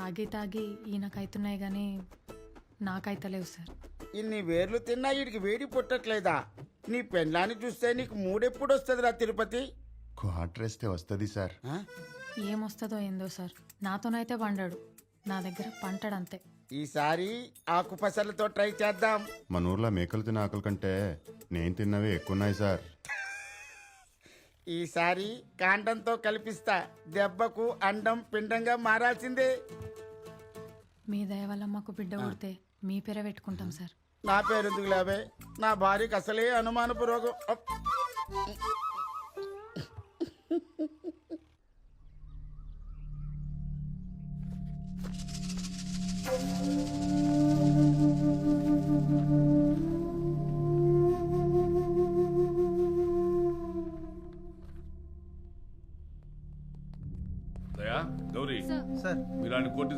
తాగి తాగి ఈయనకైతున్నాయి కానీ నాకైతలేవు సార్. ఇన్ని వేర్లు తిన్నా వీడికి వేడి పుట్టట్లేదా? నీ పెళ్ళాన్ని చూస్తే నీకు మూడెప్పుడు వస్తుందిరా తిరుపతి? క్వార్టర్ వేస్తే వస్తుంది సార్. ఆ? ఏమొస్తుందో ఏందో సార్, నాతోనైతే వండాడు, నా దగ్గర పంటడంతే. ఈసారి ఆకుపసలతో ట్రై చేద్దాం. మన ఊర్లో మేకలు తిన్న ఆకలి కంటే నేను తిన్నవే ఎక్కువ సార్. ఈసారి కాండంతో కల్పిస్తా. దెబ్బకు అండం పిండంగా మారాల్సిందే. మీ దయ వల్ల మాకు బిడ్డ పుడితే మీ పేరే పెట్టుకుంటాం సార్. నా పేరు ఎందుకు లేవే? నా భార్యకి అసలే అనుమానపు రోగం. దయా, గౌరీ సార్ మీలాంటి కోర్టు